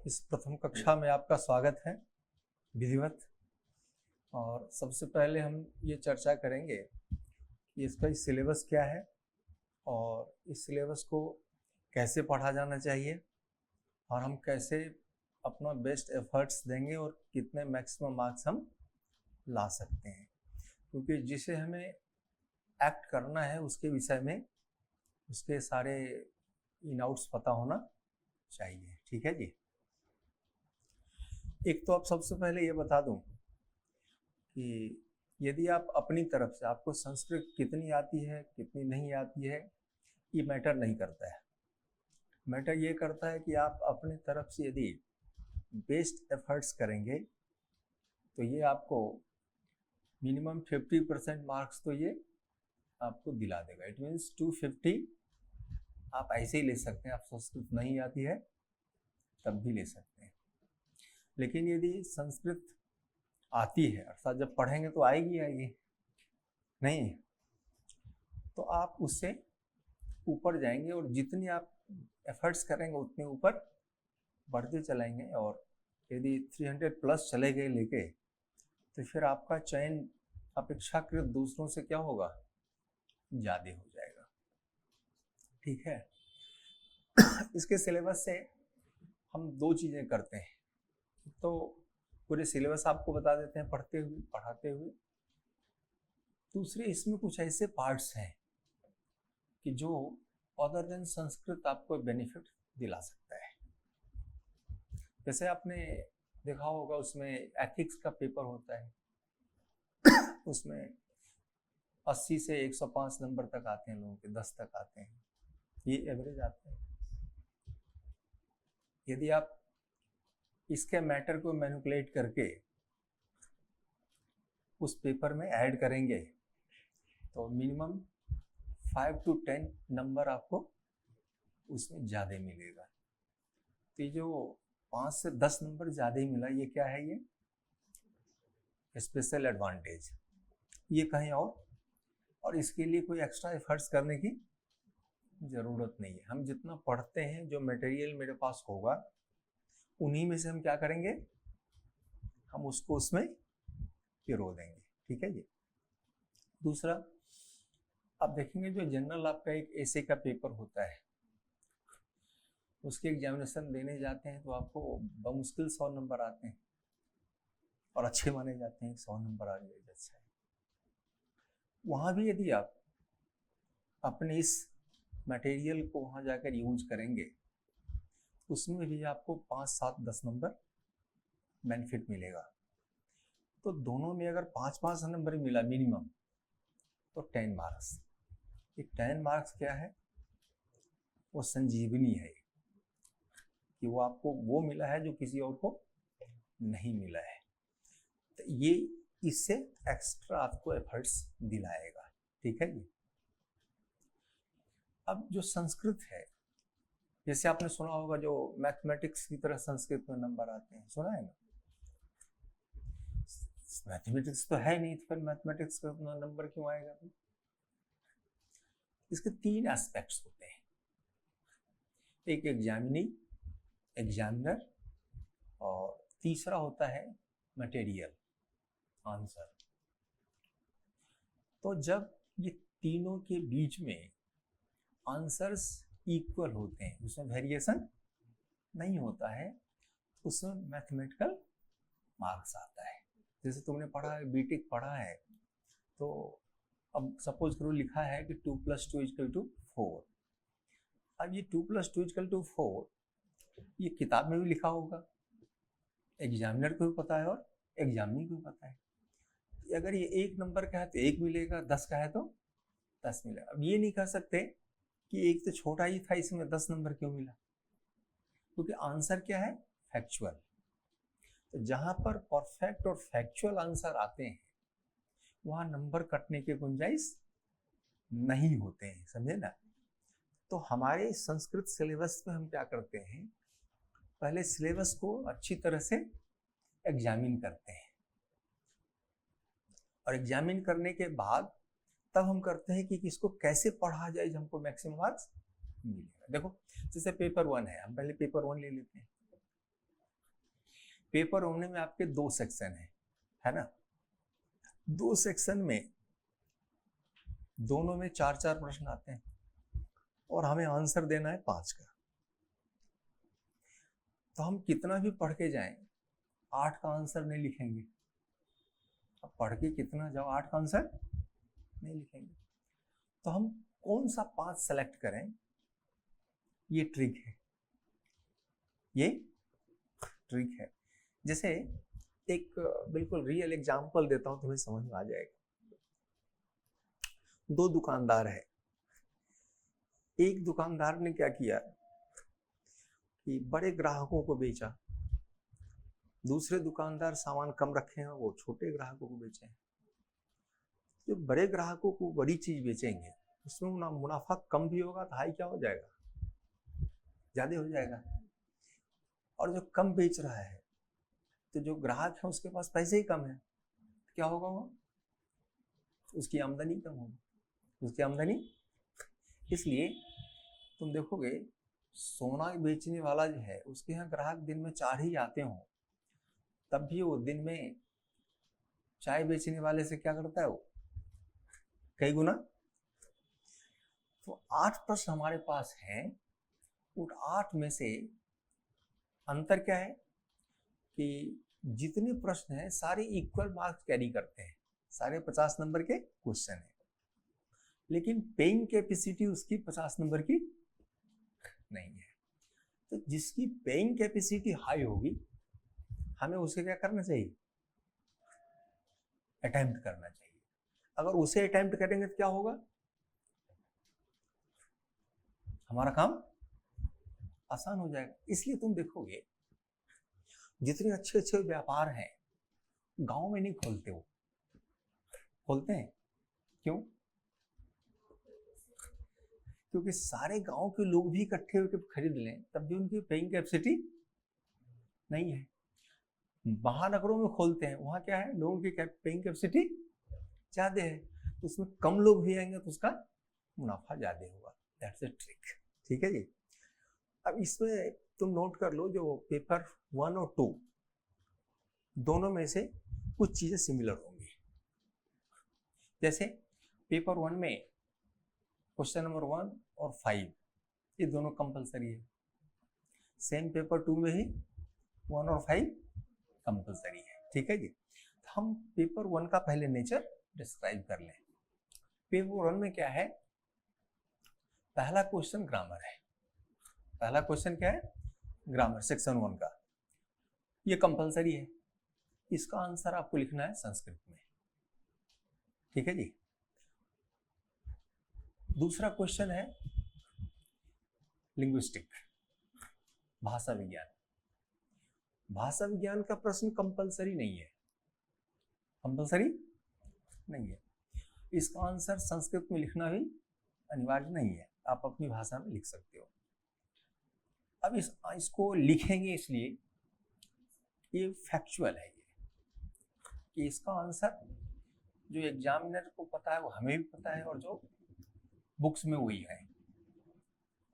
इस प्रथम कक्षा में आपका स्वागत है विधिवत। और सबसे पहले हम ये चर्चा करेंगे कि इसका सिलेबस क्या है और इस सिलेबस को कैसे पढ़ा जाना चाहिए और हम कैसे अपना बेस्ट एफर्ट्स देंगे और कितने मैक्सिमम मार्क्स हम ला सकते हैं, क्योंकि जिसे हमें एक्ट करना है उसके विषय में उसके सारे इन आउट्स पता होना चाहिए। ठीक है जी। एक तो आप सबसे पहले ये बता दूं कि यदि आप अपनी तरफ से आपको संस्कृत कितनी आती है कितनी नहीं आती है ये मैटर नहीं करता है। मैटर ये करता है कि आप अपनी तरफ से यदि बेस्ट एफर्ट्स करेंगे तो ये आपको मिनिमम 50% मार्क्स तो ये आपको दिला देगा। इट मीन्स 250 आप ऐसे ही ले सकते हैं। आप संस्कृत नहीं आती है तब भी ले सकते हैं, लेकिन यदि संस्कृत आती है अर्थात जब पढ़ेंगे तो आएगी नहीं तो आप उससे ऊपर जाएंगे और जितनी आप एफर्ट्स करेंगे उतने ऊपर बढ़ते चलाएंगे। और यदि 300 प्लस चले गए लेके तो फिर आपका चयन अपेक्षाकृत दूसरों से क्या होगा, ज़्यादा हो जाएगा। ठीक है। इसके सिलेबस से हम दो चीज़ें करते हैं। तो पूरे सिलेबस आपको बता देते हैं पढ़ाते हुए। दूसरे इसमें कुछ ऐसे पार्ट्स हैं कि जो अदर देन संस्कृत आपको बेनिफिट दिला सकता है। जैसे आपने देखा होगा उसमें एथिक्स का पेपर होता है, उसमें 80 से 105 नंबर तक आते हैं, लोगों के 10 तक आते हैं, ये एवरेज आते हैं। यदि आप इसके मैटर को मैनिपुलेट करके उस पेपर में ऐड करेंगे तो मिनिमम 5 to 10 नंबर आपको उसमें ज़्यादा मिलेगा। तो ये जो 5 से 10 नंबर ज़्यादा ही मिला, ये क्या है, ये स्पेशल एडवांटेज, ये कहीं और इसके लिए कोई एक्स्ट्रा एफर्ट्स करने की ज़रूरत नहीं है। हम जितना पढ़ते हैं, जो मटेरियल मेरे पास होगा उन्हीं में से हम क्या करेंगे, हम उसको उसमें पिरो देंगे। ठीक है जी। दूसरा, आप देखेंगे जो जनरल आपका एक एसे का पेपर होता है, उसके एग्जामिनेशन देने जाते हैं तो आपको बमुश्किल 100 नंबर आते हैं और अच्छे माने जाते हैं। 100 नंबर आ जाए अच्छा है। वहाँ भी यदि आप अपने इस मटेरियल को वहाँ जाकर यूज करेंगे उसमें भी आपको 5, 7, 10 नंबर बेनिफिट मिलेगा। तो दोनों में अगर 5-5 नंबर मिला मिनिमम तो 10 मार्क्स। ये 10 मार्क्स क्या है, वो संजीवनी है कि वो आपको वो मिला है जो किसी और को नहीं मिला है। तो ये इससे एक्स्ट्रा आपको एफर्ट्स दिलाएगा। ठीक है जी। अब जो संस्कृत है, जैसे आपने सुना होगा जो मैथमेटिक्स की तरह संस्कृत में नंबर आते हैं, सुना है ना? मैथमेटिक्स तो है नहीं, तो फिर मैथमेटिक्स का नंबर क्यों आएगा? इसके 3 एस्पेक्ट्स होते हैं। एक एग्जामिनर और तीसरा होता है मटेरियल, आंसर। तो जब ये तीनों के बीच में आंसर्स इक्वल होते हैं, उसमें वेरिएशन नहीं होता है, उसमें मैथमेटिकल मार्क्स आता है। जैसे तुमने पढ़ा है, बीटेक पढ़ा है, तो अब सपोज करो लिखा है कि 2 + 2 = 4। अब ये 2 + 2 = 4 ये किताब में भी लिखा होगा, एग्जामिनर को भी पता है और एग्जामिनर को भी पता है। अगर ये 1 नंबर का है तो 1 मिलेगा, 10 का है तो 10 मिलेगा। अब ये नहीं कह सकते कि एक तो छोटा ही था इसमें 10 नंबर क्यों मिला, क्योंकि आंसर क्या है, फैक्चुअल। तो जहां पर परफेक्ट और फैक्चुअल आंसर आते हैं वहां नंबर कटने के गुंजाइश नहीं होते हैं, समझे ना? तो हमारे संस्कृत सिलेबस में हम क्या करते हैं, पहले सिलेबस को अच्छी तरह से एग्जामिन करते हैं और एग्जामिन करने के बाद तब हम करते हैं कि इसको कैसे पढ़ा जाए जो हमको मैक्सिमम मार्क्स मिलेगा। देखो जैसे पेपर 1 है, हम पहले पेपर 1 ले लेते हैं। पेपर होने में आपके 2 सेक्शन है ना? 2 सेक्शन में दोनों में 4-4 प्रश्न आते हैं और हमें आंसर देना है 5 का। तो हम कितना भी पढ़ के जाएं 8 का आंसर नहीं लिखेंगे। अब पढ़ के कितना जाओ 8 का आंसर नहीं लिखेंगे। तो हम कौन सा 5 सेलेक्ट करें, ये ट्रिक है, ये ट्रिक है। जैसे एक बिल्कुल रियल एग्जांपल देता हूं, तुम्हें समझ में आ जाएगा। 2 दुकानदार है। एक दुकानदार ने क्या किया कि बड़े ग्राहकों को बेचा, दूसरे दुकानदार सामान कम रखे हैं, वो छोटे ग्राहकों को बेचे हैं। जो बड़े ग्राहकों को बड़ी चीज बेचेंगे उसमें मुनाफा कम भी होगा तो हाई क्या हो जाएगा, ज्यादा हो जाएगा। और जो कम बेच रहा है तो जो ग्राहक है उसके पास पैसे ही कम है, तो क्या होगा, वो उसकी आमदनी कम होगी, उसकी आमदनी। इसलिए तुम देखोगे सोना बेचने वाला जो है उसके यहाँ ग्राहक दिन में 4 ही आते हों, तब भी वो दिन में चाय बेचने वाले से क्या करता है, वो कई गुना। तो 8 प्रश्न हमारे पास हैं। उन 8 में से अंतर क्या है कि जितने प्रश्न हैं सारे इक्वल मार्क्स कैरी करते हैं, सारे 50 नंबर के क्वेश्चन हैं, लेकिन पेइंग कैपेसिटी उसकी 50 नंबर की नहीं है। तो जिसकी पेइंग कैपेसिटी हाई होगी हमें उसे क्या करना चाहिए, अटेम्प्ट करना चाहिए। अगर उसे अटेम्प्ट करेंगे तो क्या होगा, हमारा काम आसान हो जाएगा। इसलिए तुम देखोगे जितने अच्छे अच्छे व्यापार हैं गांव में नहीं खोलते, वो खोलते हैं क्यों? क्योंकि सारे गांव के लोग भी इकट्ठे होकर खरीद लें तब भी उनकी पेइंग कैपेसिटी नहीं है। महानगरों में खोलते हैं, वहां क्या है, लोगों की पेइंग कैपेसिटी ज्यादा है, तो उसमें कम लोग भी आएंगे तो उसका मुनाफा ज्यादा होगा। That's a trick. ठीक है जी। अब इसमें तुम नोट कर लो, जो पेपर 1 और 2 दोनों में से कुछ चीजें सिमिलर होंगी। जैसे पेपर 1 में क्वेश्चन नंबर 1 और 5 ये दोनों कंपलसरी है। सेम पेपर 2 में ही 1 और 5 कंपलसरी है। ठीक है जी। तो हम पेपर 1 का पहले नेचर डिस्क्राइब कर लें। पेपर 1 में क्या है, पहला क्वेश्चन ग्रामर है। पहला क्वेश्चन क्या है, ग्रामर, सेक्शन 1 का, ये कंपलसरी है। इसका आंसर आपको लिखना है संस्कृत में। ठीक है जी। दूसरा क्वेश्चन है लिंग्विस्टिक, भाषा विज्ञान। भाषा विज्ञान का प्रश्न कंपलसरी नहीं है, कंपलसरी नहीं है। इसका आंसर संस्कृत में लिखना भी अनिवार्य नहीं है, आप अपनी भाषा में लिख सकते हो। अब इसको लिखेंगे इसलिए ये फैक्चुअल है, ये इसका आंसर जो एग्जामिनर को पता है वो हमें भी पता है और जो बुक्स में वही है।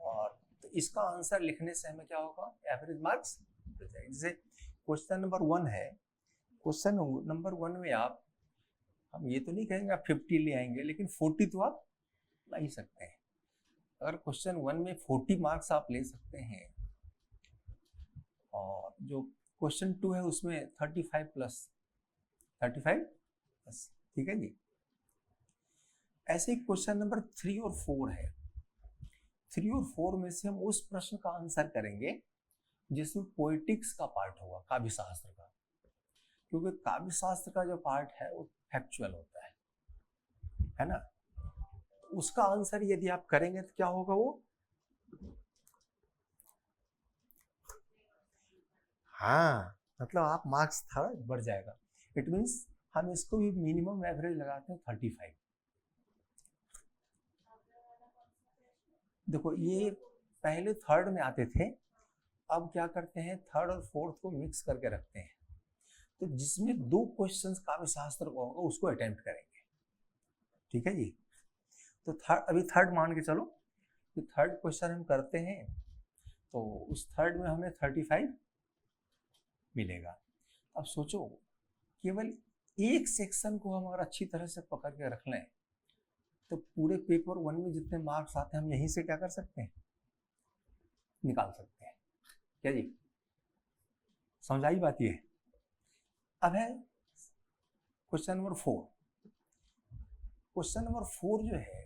और तो इसका आंसर लिखने से हमें क्या होगा, एवरेज मार्क्स मिल जाएंगे। जैसे क्वेश्चन नंबर 1 है, क्वेश्चन नंबर 1 में आप, हम ये तो नहीं कहेंगे आप 50 ले आएंगे, लेकिन 40 तो आप ला ही सकते हैं। अगर क्वेश्चन 1 में 40 मार्क्स आप ले सकते हैं और जो क्वेश्चन 2 है उसमें 35 प्लस। ठीक है जी। ऐसे ही क्वेश्चन नंबर 3 और 4 है। 3 और 4 में से हम उस प्रश्न का आंसर करेंगे जिसमें पोएटिक्स का पार्ट होगा, काव्य शास्त्र का, क्योंकि काव्य शास्त्र का जो पार्ट है वो फैक्चुअल होता है ना। उसका आंसर यदि आप करेंगे तो क्या होगा, वो हाँ, मतलब आप मार्क्स थोड़ा बढ़ जाएगा। इट मीन्स हम इसको भी मिनिमम एवरेज लगाते हैं 35। देखो ये पहले 3rd में आते थे, अब क्या करते हैं 3rd और 4th को मिक्स करके रखते हैं। तो जिसमें 2 क्वेश्चंस काव्य शास्त्र को होगा उसको अटेम्प्ट करेंगे। ठीक है जी। तो अभी 3rd मान के चलो कि 3rd क्वेश्चन हम करते हैं, तो उस 3rd में हमें 35 मिलेगा। अब सोचो, केवल एक सेक्शन को हम अगर अच्छी तरह से पकड़ के रख लें तो पूरे पेपर 1 में जितने मार्क्स आते हैं हम यहीं से क्या कर सकते हैं, निकाल सकते हैं। क्या जी, समझ आई बात ये? अब है क्वेश्चन नंबर 4। क्वेश्चन नंबर 4 जो है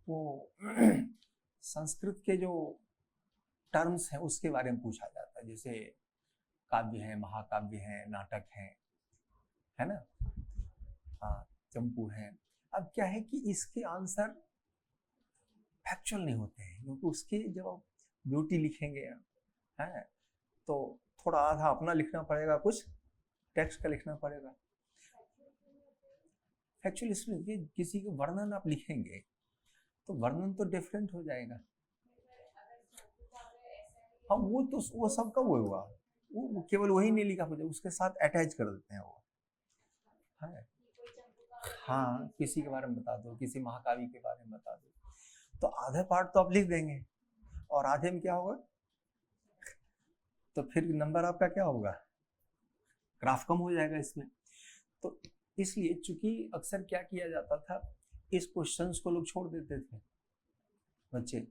वो संस्कृत के जो टर्म्स हैं उसके बारे में पूछा जाता है, जैसे काव्य है, महाकाव्य है, नाटक है ना, हाँ, चंपू है। अब क्या है कि इसके आंसर फैक्चुअल नहीं होते हैं, क्योंकि उसके जब आप ब्यूटी लिखेंगे है तो थोड़ा आधा अपना लिखना पड़ेगा, कुछ टेक्स्ट का लिखना पड़ेगा। फैक्चुअल इसलिए किसी के वर्णन आप लिखेंगे तो वर्णन तो डिफरेंट हो जाएगा। हाँ, वो तो वो सबका वो हुआ, वो केवल वही नहीं लिखा, उसके साथ अटैच कर देते हैं वो है। हाँ, किसी के बारे में बता दो, किसी महाकाव्य के बारे में बता दो, तो आधे पार्ट तो आप लिख देंगे और आधे में क्या होगा, तो फिर नंबर आपका क्या होगा, ग्राफ कम हो जाएगा इसमें। तो इसलिए चूंकि अक्सर क्या किया जाता था, इस क्वेश्चंस को लोग छोड़ देते थे बच्चे।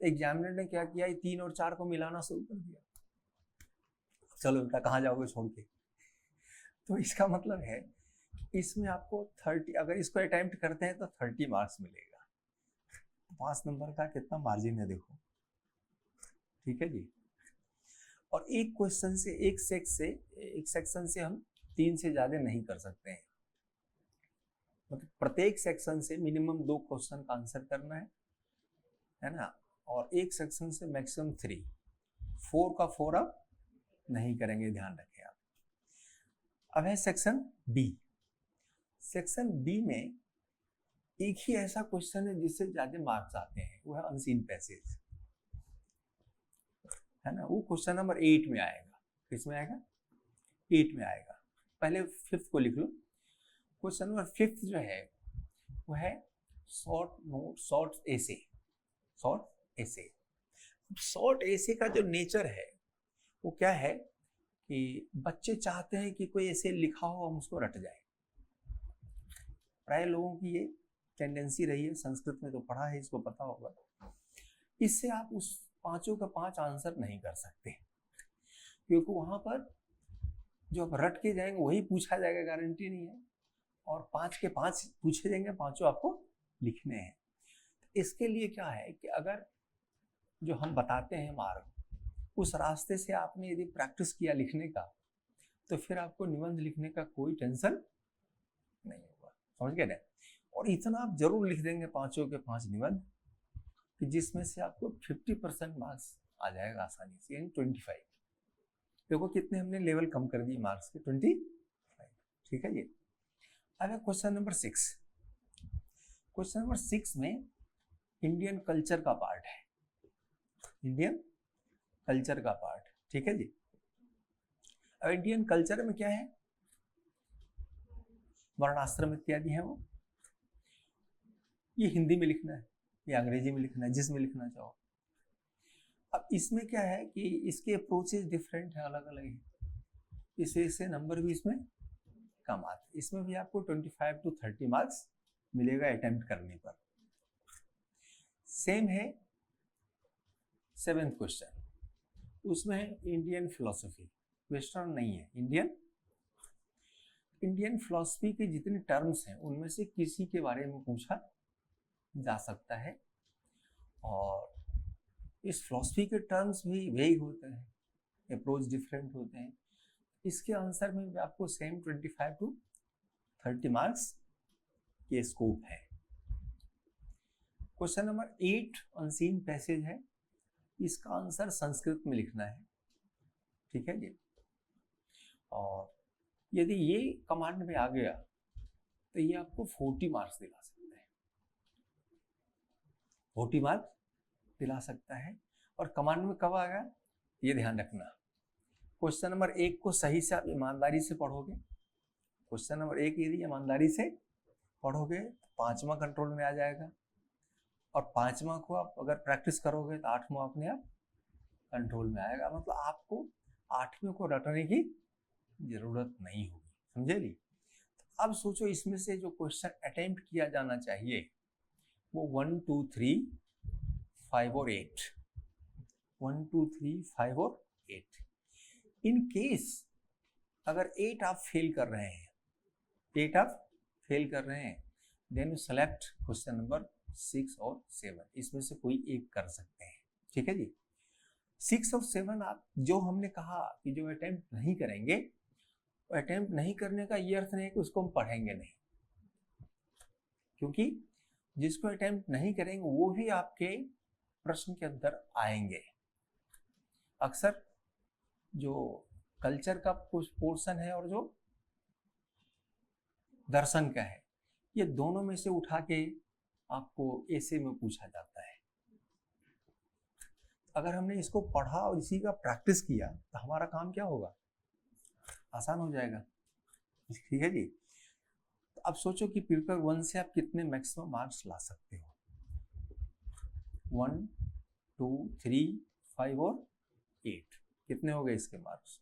एग्जामिनर ने क्या किया, 3 और 4 को मिलाना शुरू कर दिया, चलो बेटा कहाँ जाओगे छोड़ के। तो इसका मतलब है इसमें आपको 30, अगर इसको अटेम्प्ट करते हैं तो 30 मार्क्स मिलेगा। 5 नंबर का कितना मार्जिन है देखो, ठीक है जी। और एक क्वेश्चन से, एक सेक्शन से हम 3 से ज्यादा नहीं कर सकते हैं, मतलब प्रत्येक सेक्शन से मिनिमम 2 क्वेश्चन का आंसर करना है ना, और एक सेक्शन से मैक्सिमम 3, 4 का 4 आप नहीं करेंगे, ध्यान रखें आप। अब है सेक्शन बी। सेक्शन बी में एक ही ऐसा क्वेश्चन है जिससे ज्यादा मार्क्स आते हैं, वो है अनसीन पैसेज, है ना। वो क्वेश्चन नंबर 8 में आएगा। किसमें आएगा? 8 में आएगा। पहले 5th को लिख लो। क्वेश्चन नंबर 5th जो है वो है शॉर्ट एसे। शॉर्ट एसे का जो नेचर है वो क्या है कि बच्चे चाहते हैं कि कोई ऐसे लिखा हो हम उसको रट जाए। प्राय लोगों की ये टेंडेंसी रही है, संस्कृत में तो पढ़ा है, इसको पता होगा। इससे आप उस 5 का 5 आंसर नहीं कर सकते, क्योंकि वहां पर जो आप रट के जाएंगे वही पूछा जाएगा, गारंटी नहीं है। और 5 के 5 पूछे जाएंगे, 5 आपको लिखने हैं। इसके लिए क्या है कि अगर जो हम बताते हैं मार्ग, उस रास्ते से आपने यदि प्रैक्टिस किया लिखने का, तो फिर आपको निबंध लिखने का कोई टेंशन नहीं होगा। समझ गए ना? और इतना आप जरूर लिख देंगे 5 के 5 निबंध कि जिसमें से आपको 50% मार्क्स आ जाएगा आसानी से, यानी 25। देखो कितने हमने लेवल कम कर दिए मार्क्स के, 25। ठीक है ये। अब क्वेश्चन नंबर 6। क्वेश्चन नंबर 6 में इंडियन कल्चर का पार्ट है, इंडियन कल्चर का पार्ट। ठीक है जी। अब इंडियन कल्चर में क्या है, वर्णाश्रम इत्यादि है, वो ये हिंदी में लिखना है या अंग्रेजी में लिखना है, जिसमें लिखना चाहो। अब इसमें क्या है कि इसके अप्रोचेस डिफरेंट है, अलग अलग है, इससे नंबर भी इसमें कम आते हैं। इसमें भी आपको 25 to 30 मार्क्स मिलेगा अटेम्प्ट करने पर। सेम है 7th क्वेश्चन, उसमें है इंडियन फिलोसफी। वेस्टर्न नहीं है, इंडियन फिलोसफी के जितने टर्म्स हैं उनमें से किसी के बारे में पूछा जा सकता है। और इस फिलोसफी के टर्म्स भी वेग होते हैं, अप्रोच डिफरेंट होते हैं। इसके आंसर में भी आपको सेम 25 to 30 मार्क्स के स्कोप है। क्वेश्चन नंबर 8 अनसीन पैसेज है, इसका आंसर संस्कृत में लिखना है। ठीक है जी। और यदि ये कमांड में आ गया तो ये आपको 40 मार्क्स दिला सकता है, 40 मार्क्स दिला सकता है। और कमांड में कब आ गया ये ध्यान रखना। क्वेश्चन नंबर 1 को सही से आप ईमानदारी से पढ़ोगे, क्वेश्चन नंबर 1 यदि ईमानदारी से पढ़ोगे तो 5वां कंट्रोल में आ जाएगा, और 5वां को आप अगर प्रैक्टिस करोगे तो 8वां अपने आप कंट्रोल में आएगा। मतलब आपको 8वें को रटने की जरूरत नहीं होगी, समझे ली। अब सोचो इसमें से जो क्वेश्चन अटेम्प्ट किया जाना चाहिए वो 1, 2, 3, 5 और 8, 1, 2, 3, 5 और 8। इन केस अगर 8 आप फेल कर रहे हैं, 8 आप फेल कर रहे हैं, then you select question number 6 और 7, इसमें से कोई एक कर सकते हैं, ठीक है जी। 6 और 7 आप जो हमने कहा कि जो अटेम्प्ट नहीं करेंगे, अटेम्प्ट नहीं करने का ये अर्थ नहीं है कि उसको हम पढ़ेंगे नहीं, क्योंकि जिसको अटेम्प्ट नहीं करेंगे वो भी आपके प्रश्न के अंदर आएंगे। अक्सर जो कल्चर का कुछ पोर्शन है और जो दर्शन का है, ये दोनों में से उठा के आपको ऐसे में पूछा जाता है। अगर हमने इसको पढ़ा और इसी का प्रैक्टिस किया तो हमारा काम क्या होगा, आसान हो जाएगा, ठीक है जी। तो अब सोचो कि पेपर 1 से आप कितने मैक्सिमम मार्क्स ला सकते हो। 1, 2, 3, 5 और 8, कितने हो गए इसके मार्क्स?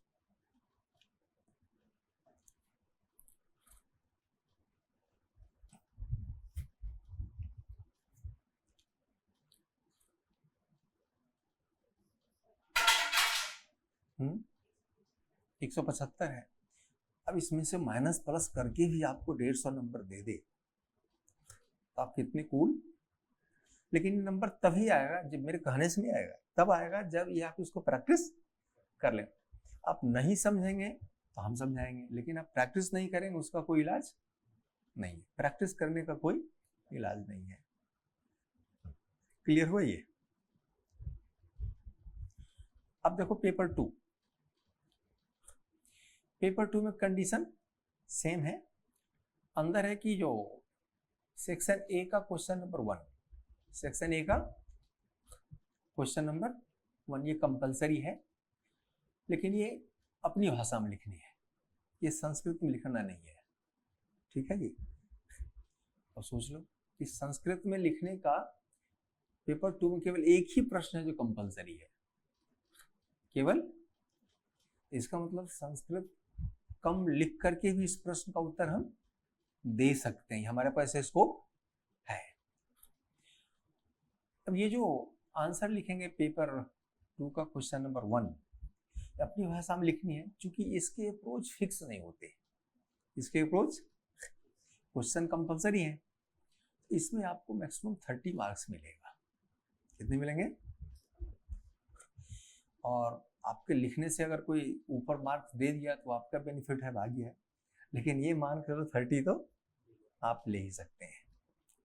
हम्म, 175 है। अब इसमें से माइनस प्लस करके भी आपको 150 नंबर दे दे तो आप कितने कूल। लेकिन नंबर तभी आएगा, जब मेरे कहने से नहीं आएगा, तब आएगा जब ये आप इसको प्रैक्टिस कर लें। आप नहीं समझेंगे तो हम समझाएंगे, लेकिन आप प्रैक्टिस नहीं करेंगे उसका कोई इलाज नहीं है। प्रैक्टिस करने का कोई इलाज नहीं है। क्लियर हुआ ये? अब देखो पेपर 2, पेपर 2 में कंडीशन सेम है। अंदर है कि जो सेक्शन ए का क्वेश्चन नंबर 1, सेक्शन ए का क्वेश्चन नंबर 1 ये कंपलसरी है, लेकिन ये अपनी भाषा में लिखनी है, ये संस्कृत में लिखना नहीं है, ठीक है जी। अब सोच लो कि संस्कृत में लिखने का पेपर 2 में केवल एक ही प्रश्न है जो कंपलसरी है, केवल। इसका मतलब संस्कृत कम लिख करके भी इस प्रश्न का उत्तर हम दे सकते हैं, हमारे पास स्कोप है। अब ये जो आंसर लिखेंगे पेपर 2 का क्वेश्चन नंबर 1, अपनी भाषा में लिखनी है, क्योंकि इसके अप्रोच फिक्स नहीं होते, इसके अप्रोच क्वेश्चन कंपलसरी है। इसमें आपको मैक्सिमम 30 मार्क्स मिलेगा। कितने मिलेंगे? और आपके लिखने से अगर कोई ऊपर मार्क्स दे दिया तो आपका बेनिफिट है, भाग्य है, लेकिन ये मान करो 30 तो आप ले ही सकते हैं,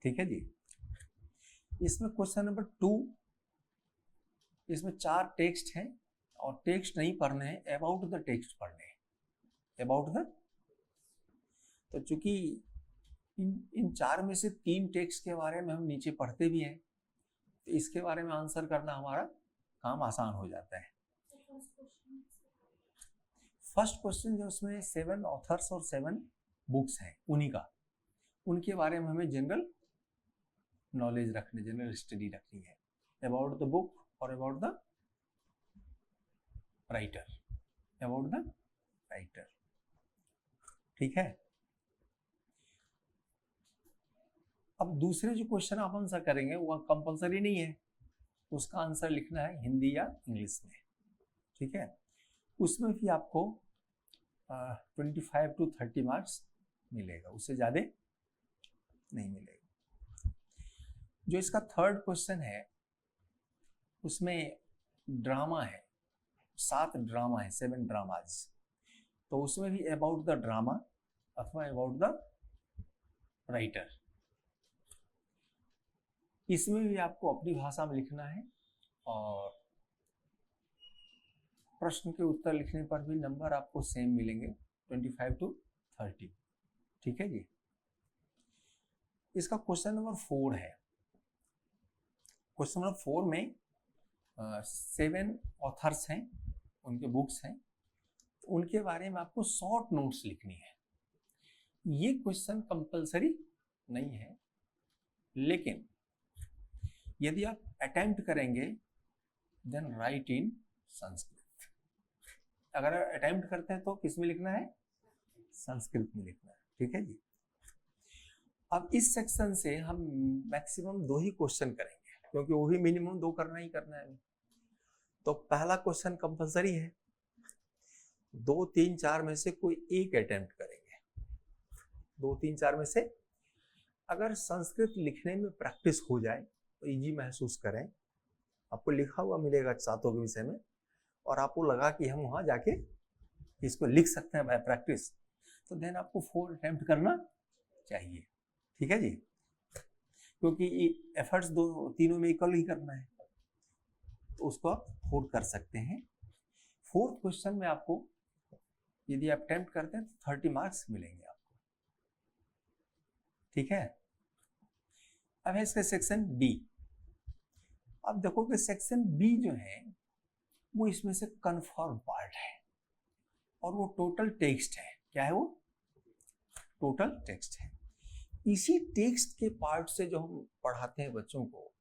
ठीक है जी। इसमें क्वेश्चन नंबर 2, इसमें 4 टेक्स्ट हैं और टेक्स्ट नहीं पढ़ने हैं, अबाउट द टेक्स्ट पढ़ने हैं, अबाउट द। तो चूंकि इन 4 में से 3 टेक्स्ट के बारे में हम नीचे पढ़ते भी हैं, तो इसके बारे में आंसर करना हमारा काम आसान हो जाता है। फर्स्ट क्वेश्चन जो उसमें 7 ऑथर्स और 7 बुक्स हैं, उन्हीं का, उनके बारे में हमें जनरल नॉलेज रखनी, जनरल स्टडी रखनी है, अबाउट द बुक और about the writer, about the writer, ठीक है। अब दूसरे जो क्वेश्चन आप आंसर करेंगे वो कंपलसरी नहीं है, उसका आंसर लिखना है हिंदी या इंग्लिश में, ठीक है। उसमें भी आपको 25 to 30 मार्क्स मिलेगा, उससे ज़्यादा नहीं मिलेगा। जो इसका थर्ड क्वेश्चन है उसमें ड्रामा है, 7 ड्रामा है, 7 ड्रामाज, तो उसमें भी अबाउट द ड्रामा अथवा अबाउट द राइटर, इसमें भी आपको अपनी भाषा में लिखना है और प्रश्न के उत्तर लिखने पर भी नंबर आपको सेम मिलेंगे, 25 to 30, ठीक है जी। इसका क्वेश्चन नंबर 4 है। क्वेश्चन नंबर 4 में 7 ऑथर्स हैं, उनके बुक्स हैं, तो उनके बारे में आपको शॉर्ट नोट्स लिखनी है। ये क्वेश्चन कंपलसरी नहीं है, लेकिन यदि आप अटेम्प्ट करेंगे देन राइट इन संस्कृत। अगर अटेम्प्ट करते हैं तो किस में लिखना है, संस्कृत में लिखना है। ठीक है जी। अब इस सेक्शन से हम मैक्सिमम 2 ही क्वेश्चन करेंगे, क्योंकि वो भी मिनिमम 2 करना ही करना है। तो पहला क्वेश्चन कंपलसरी है, 2, 3, 4 में से कोई एक अटेम्प्ट करेंगे। 2, 3, 4 में से अगर संस्कृत लिखने में प्रैक्टिस हो जाए तो इजी महसूस करें, आपको लिखा हुआ मिलेगा सातों के विषय में, और आपको लगा कि हम वहां जाके इसको लिख सकते हैं बाय प्रैक्टिस, तो देन आपको 4 अटेम्प्ट करना चाहिए। ठीक है जी, क्योंकि एफर्ट्स तीनों में इक्वल ही करना है, तो उसको आप 4 कर सकते हैं। 4th क्वेश्चन में आपको यदि आप अटेम्प्ट करते हैं तो 30 मार्क्स मिलेंगे आपको। ठीक है। अब है इसका सेक्शन बी। अब देखो कि सेक्शन बी जो है वो इसमें से कन्फर्म पार्ट है, और वो टोटल टेक्स्ट है। क्या है वो? टोटल टेक्स्ट है। इसी टेक्स्ट के पार्ट से जो हम पढ़ाते हैं बच्चों को,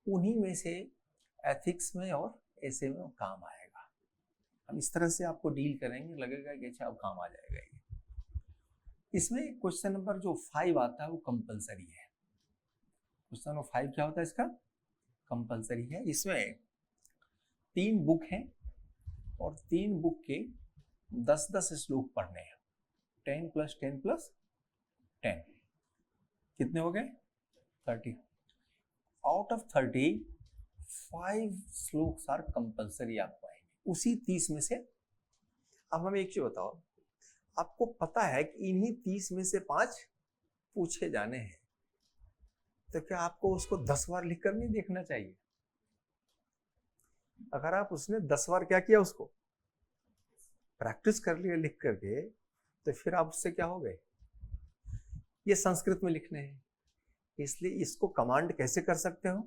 उन्हीं में से एथिक्स में और ऐसे में काम आएगा। हम इस तरह से आपको डील करेंगे, लगेगा कि अच्छा अब काम आ जाएगा ये। इसमें क्वेश्चन नंबर जो 5 आता है वो कंपलसरी है। क्वेश्चन नंबर 5 क्या होता है इसका? कंपलसरी है। इसमें 3 बुक हैं और 3 बुक के 10-10 श्लोक पढ़ने हैं। 10 + 10 + 10 कितने हो गए? 30। आउट ऑफ 30 5 श्लोक्स आर कंपलसरी आपको आएंगे उसी 30 में से। अब हमें एक चीज बताओ, आपको पता है कि इन्हीं 30 में से 5 पूछे जाने हैं, तो क्या आपको उसको 10 बार लिख कर नहीं देखना चाहिए? अगर आप उसने 10 बार क्या किया, उसको प्रैक्टिस कर लिया लिख करके, तो फिर आप उससे क्या हो गए? ये संस्कृत में लिखने हैं, इसलिए इसको कमांड कैसे कर सकते हो?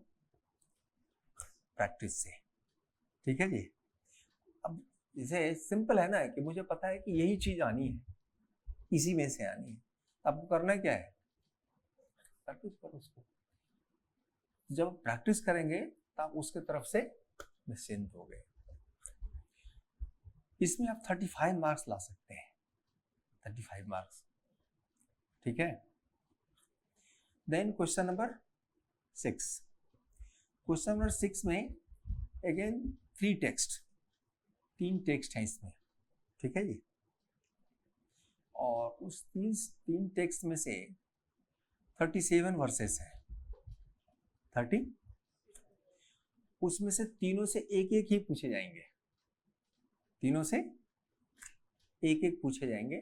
प्रैक्टिस से। ठीक है जी। अब इसे सिंपल है ना, कि मुझे पता है कि यही चीज आनी है, इसी में से आनी है, आपको करना क्या है? प्रैक्टिस करो उसको। जब प्रैक्टिस करेंगे तो आप उसके तरफ से निश्चिंत हो गए। इसमें आप 35 मार्क्स ला सकते हैं, 35 मार्क्स। ठीक है। Then question number 6। Question number 6 में अगेन 3 टेक्स्ट, 3 टेक्स्ट हैं इसमें। ठीक है जी। और उस 3 टेक्स्ट में से 37 वर्सेस हैं। 30, उसमें से तीनों से एक एक ही पूछे जाएंगे, तीनों से एक एक पूछे जाएंगे।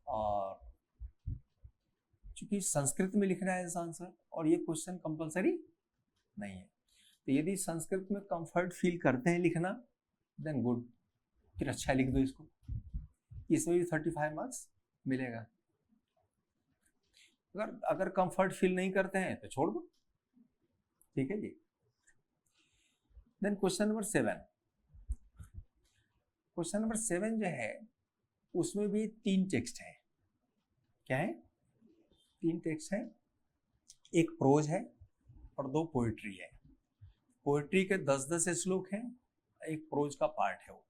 और चूंकि संस्कृत में लिखना है आंसर, और ये क्वेश्चन कंपलसरी नहीं है, तो यदि संस्कृत में कंफर्ट फील करते हैं लिखना, देन गुड, फिर अच्छा लिख दो इसको, इसमें भी 35 मार्क्स मिलेगा। अगर कंफर्ट फील नहीं करते हैं तो छोड़ दो। ठीक है जी। Then question number 7। Question number 7 जो है उसमें भी 3 टेक्स्ट है। क्या है? 3 टेक्स्ट है। एक प्रोज है और 2 पोएट्री है। पोएट्री के 10-10 श्लोक हैं, एक प्रोज का पार्ट है वो,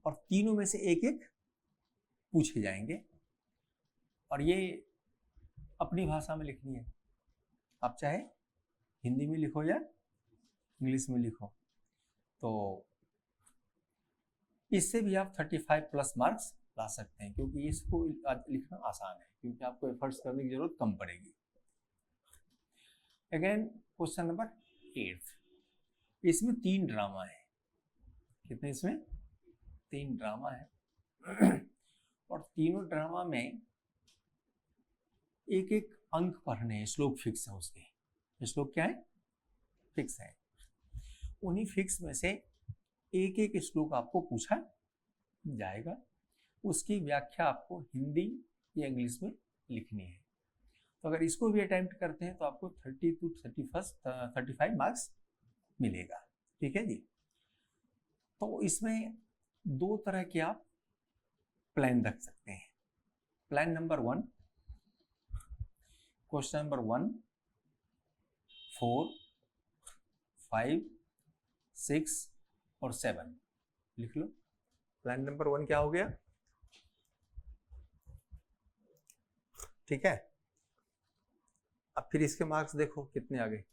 और तीनों में से एक एक पूछे जाएंगे, और ये अपनी भाषा में लिखनी है। आप चाहे हिंदी में लिखो या इंग्लिश में लिखो, तो इससे भी आप 35+ मार्क्स ला सकते हैं, क्योंकि इसको लिखना आसान है, क्योंकि आपको एफर्ट्स करने की जरूरत कम पड़ेगी। Again question number 8। इसमें 3 ड्रामा है। कितने इसमें? 3 ड्रामा है। और तीनों ड्रामा में एक एक अंक पढ़ने हैं, श्लोक फिक्स है उसके। श्लोक क्या है? फिक्स है। उन्हीं फिक्स में से एक एक श्लोक आपको पूछा जाएगा, उसकी व्याख्या आपको हिंदी या इंग्लिश में लिखनी है। तो अगर इसको भी अटेम्प्ट करते हैं तो आपको 30 to 35 मार्क्स मिलेगा। ठीक है जी। तो इसमें 2 तरह के आप प्लान रख सकते हैं। प्लान नंबर 1, क्वेश्चन नंबर 1, 4, 5, 6 और 7 लिख लो। लाइन नंबर 1 क्या हो गया? ठीक है। अब फिर इसके मार्क्स देखो कितने आ गए।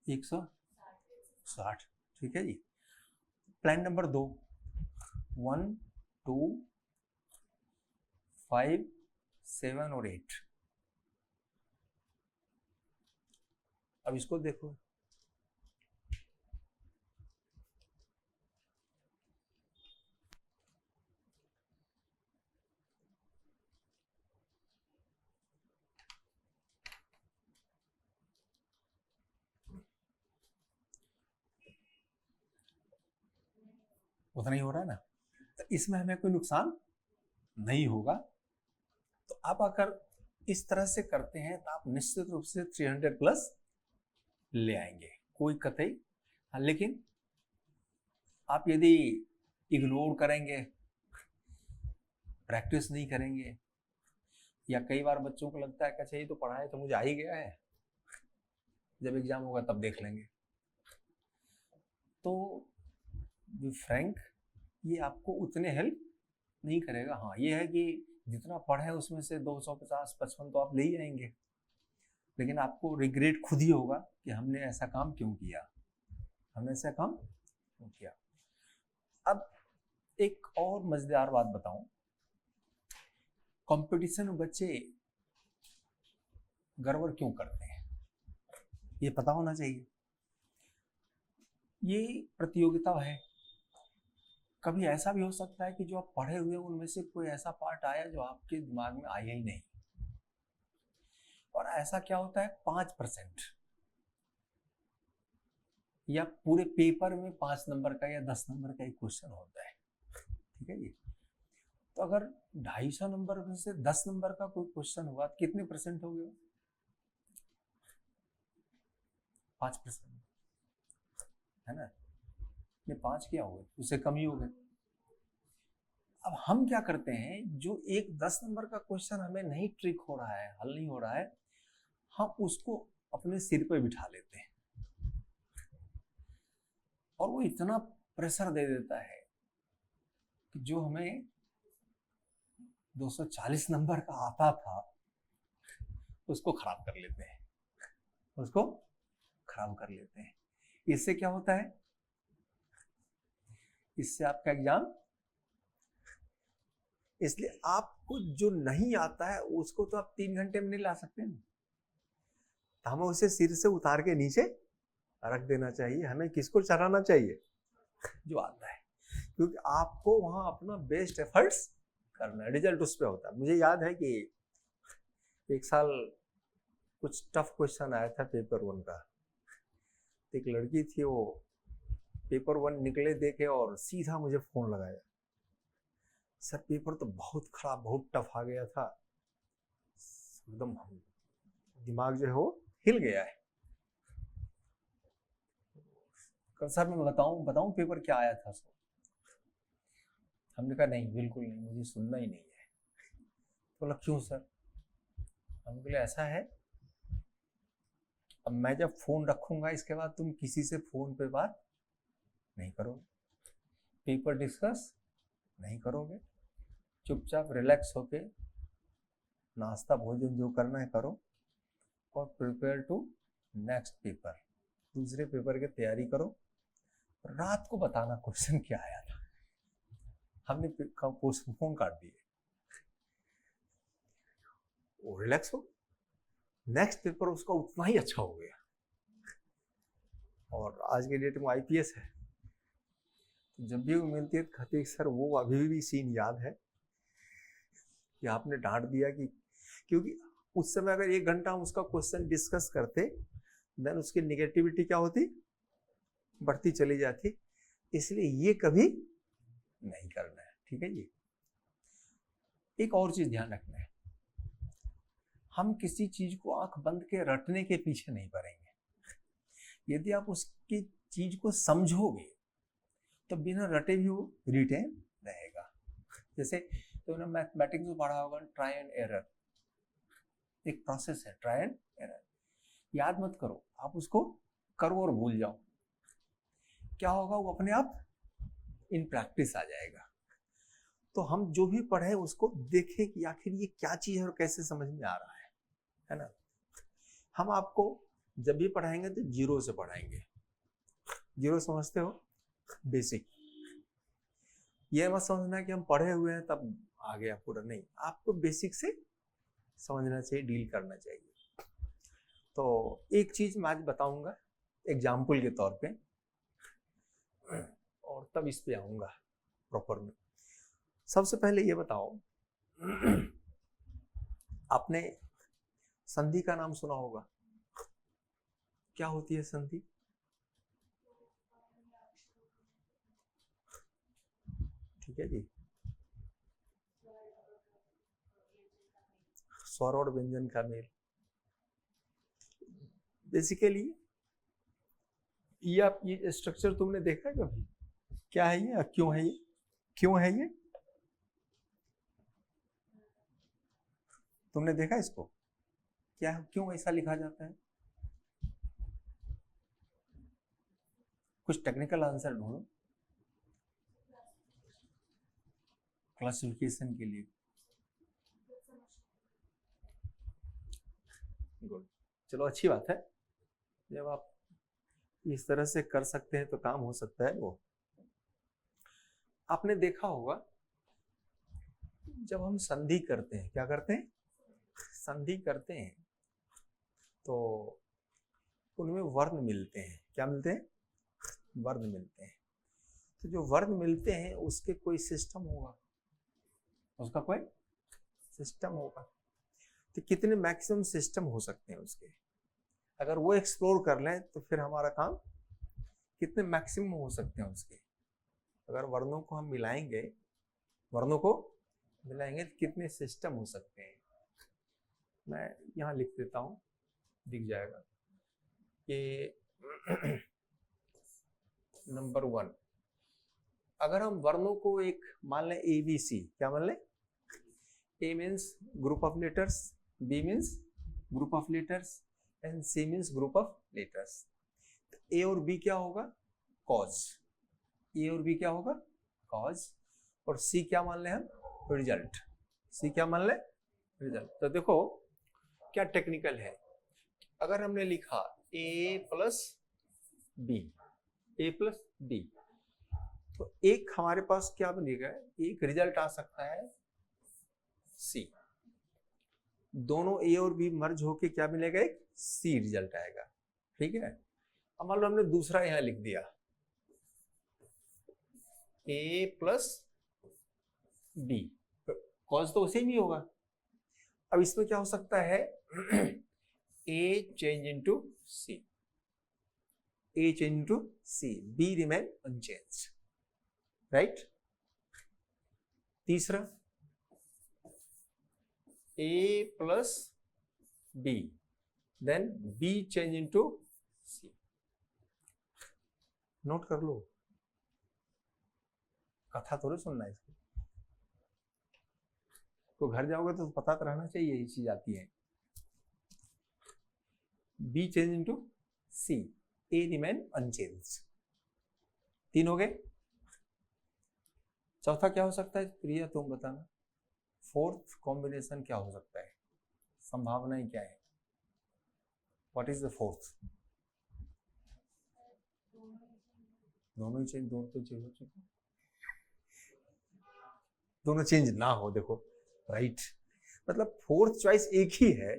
एक 160। ठीक है जी। प्लान नंबर 2, 1, 2, 5, 7 और 8। अब इसको देखो। उतना ही हो रहा है ना, तो इसमें हमें कोई नुकसान नहीं होगा। तो आप अगर इस तरह से करते हैं तो आप निश्चित रूप से 300 प्लस ले आएंगे, कोई कतई। हाँ, लेकिन आप यदि इग्नोर करेंगे, प्रैक्टिस नहीं करेंगे, या कई बार बच्चों को लगता है कि अच्छा ये तो पढ़ाए तो मुझे आ ही गया है, जब एग्जाम होगा तब देख लेंगे, तो बी फ्रैंक ये आपको उतने हेल्प नहीं करेगा। हाँ, ये है कि जितना पढ़े उसमें से 250, 55 तो आप ले ही आएंगे, लेकिन आपको रिग्रेट खुद ही होगा कि हमने ऐसा काम क्यों किया, हमने ऐसा काम क्यों किया। अब एक और मजेदार बात बताऊं, कंपटीशन में बच्चे गड़बड़ क्यों करते हैं ये पता होना चाहिए। ये प्रतियोगिता है, कभी ऐसा भी हो सकता है कि जो आप पढ़े हुए उनमें से कोई ऐसा पार्ट आया जो आपके दिमाग में आया ही नहीं, और ऐसा क्या होता है 5% या पूरे पेपर में 5 नंबर का या 10 नंबर का एक क्वेश्चन होता है। ठीक है जी। तो अगर 250 नंबर में से 10 नंबर का कोई क्वेश्चन हुआ तो कितने परसेंट हो गए? 5%, है ना। ये 5 क्या हो गए, उससे कम ही हो गए। अब हम क्या करते हैं, जो एक 10 नंबर का क्वेश्चन हमें नहीं ट्रिक हो रहा है, हल नहीं हो रहा है, हम उसको अपने सिर पे बिठा लेते हैं और वो इतना प्रेशर दे देता है कि जो हमें 240 नंबर का आता था उसको खराब कर लेते हैं, उसको खराब कर लेते हैं। इससे क्या होता है, इससे आपका एग्जाम, इसलिए आपको जो नहीं आता है उसको तो आप 3 घंटे में नहीं ला सकते ना, तो हमें उसे सिर से उतार के नीचे रख देना चाहिए। हमें किसको चढ़ाना चाहिए, जो आता है, क्योंकि आपको वहां अपना बेस्ट एफर्ट्स करना है, रिजल्ट उस पर होता है। मुझे याद है कि एक साल कुछ टफ क्वेश्चन आया था पेपर 1 का, एक लड़की थी, वो पेपर 1 निकले देखे और सीधा मुझे फोन लगाया, सर पेपर तो बहुत खराब, बहुत टफ आ गया था, एकदम दिमाग जो है वो हिल गया है। सर मैं बताऊं पेपर क्या आया था सर? हमने कहा नहीं, बिल्कुल नहीं, मुझे सुनना ही नहीं है। तो बोला क्यों सर? हमने बोले ऐसा है, अब मैं जब फोन रखूंगा इसके बाद तुम किसी से फोन पे बात नहीं करोगे, पेपर डिस्कस नहीं करोगे, चुपचाप रिलैक्स होके नाश्ता भोजन जो करना है करो और प्रिपेयर टू नेक्स्ट पेपर, दूसरे पेपर की तैयारी करो। रात को बताना क्वेश्चन क्या आया था। हमने फोन काट दिए, वो रिलैक्स हो, नेक्स्ट पेपर उसका उतना ही अच्छा हो गया। और आज के डेट में आईपीएस है, जब भी वो मिलती है कहती है सर वो अभी भी सीन याद है कि आपने डांट दिया, कि क्योंकि उस समय अगर 1 घंटा हम उसका क्वेश्चन डिस्कस करते देन उसकी निगेटिविटी क्या होती, बढ़ती चली जाती। इसलिए ये कभी नहीं करना है। ठीक है जी। एक और चीज ध्यान रखना है, हम किसी चीज को आंख बंद के रटने के पीछे नहीं पड़ेंगे। यदि आप उसकी चीज को समझोगे तो बिना रटे भी वो रिटेन रहेगा। जैसे तुमने मैथमेटिक्स में पढ़ा होगा ट्राई एंड एरर, एक प्रोसेस है ट्राई एंड एरर। याद मत करो, आप उसको करो और भूल जाओ, क्या होगा वो अपने आप इन प्रैक्टिस आ जाएगा। तो हम जो भी पढ़े उसको देखें कि आखिर ये क्या चीज है और कैसे समझ में आ रहा है ना। हम आपको जब भी पढ़ाएंगे तो जीरो से पढ़ाएंगे। जीरो समझते हो, बेसिक। ये मत समझना कि हम पढ़े हुए हैं तब आ गया पूरा, नहीं, आपको बेसिक से समझना चाहिए, डील करना चाहिए। तो एक चीज मैं आज बताऊंगा एग्जाम्पल के तौर पे, और तब इस पे आऊंगा प्रॉपर में। सबसे पहले ये बताओ, आपने संधि का नाम सुना होगा, क्या होती है संधि? ठीक है जी, स्वर और व्यंजन का मेल। बेसिकली ये स्ट्रक्चर तुमने देखा है कभी? क्या है ये, क्यों है ये, क्यों है ये? तुमने देखा इसको? क्या है, क्यों ऐसा लिखा जाता है? कुछ टेक्निकल आंसर ढूंढो। क्लासिफिकेशन के लिए। गुड, चलो अच्छी बात है। जब आप इस तरह से कर सकते हैं तो काम हो सकता है। वो आपने देखा होगा जब हम संधि करते हैं, क्या करते हैं, संधि करते हैं, तो उनमें वर्ण मिलते हैं। क्या मिलते हैं? वर्ण मिलते हैं। तो जो वर्ण मिलते हैं उसके कोई सिस्टम होगा, उसका कोई सिस्टम होगा। तो कितने मैक्सिमम सिस्टम हो सकते हैं उसके, अगर वो एक्सप्लोर कर लें तो फिर हमारा काम, कितने मैक्सिमम हो सकते हैं उसके। अगर वर्णों को हम मिलाएंगे, वर्णों को मिलाएंगे तो कितने सिस्टम हो सकते हैं। मैं यहाँ लिख देता हूँ, दिख जाएगा कि नंबर 1, अगर हम वर्णों को एक मान लें ABC, क्या मान लें? A means group of letters, B means group of letters and C means group of letters. A और B क्या होगा? कॉज। A और B क्या होगा? कॉज। और C क्या मान लें हम? रिजल्ट। C क्या मान लें? रिजल्ट। तो देखो क्या टेक्निकल है, अगर हमने लिखा A plus B, A plus B, तो एक हमारे पास क्या बनेगा, एक रिजल्ट आ सकता है C। दोनों A और B मर्ज होके क्या मिलेगा? एक C रिजल्ट आएगा। ठीक है। अब मान लो हमने दूसरा यहां लिख दिया A प्लस B, कॉज तो सेम ही होगा। अब इसमें क्या हो सकता है, A change into C, A change into C, B remain unchanged, right. तीसरा A plus B, then B change into C। Note कर लो, कथा थोड़ी सुनना है इसको, तो घर जाओगे तो पता तो रहना चाहिए ये चीज आती है। B change into C, A remain unchanged. 3 हो गए। चौथा क्या हो सकता है प्रिया, तुम बताना। फोर्थ कॉम्बिनेशन क्या हो सकता है, संभावनाएं क्या है? What is the fourth? दोनों ही चेंज, दोनों तो चेंज हो चुके, दोनों चेंज ना हो। देखो राइट, मतलब फोर्थ चॉइस एक ही है,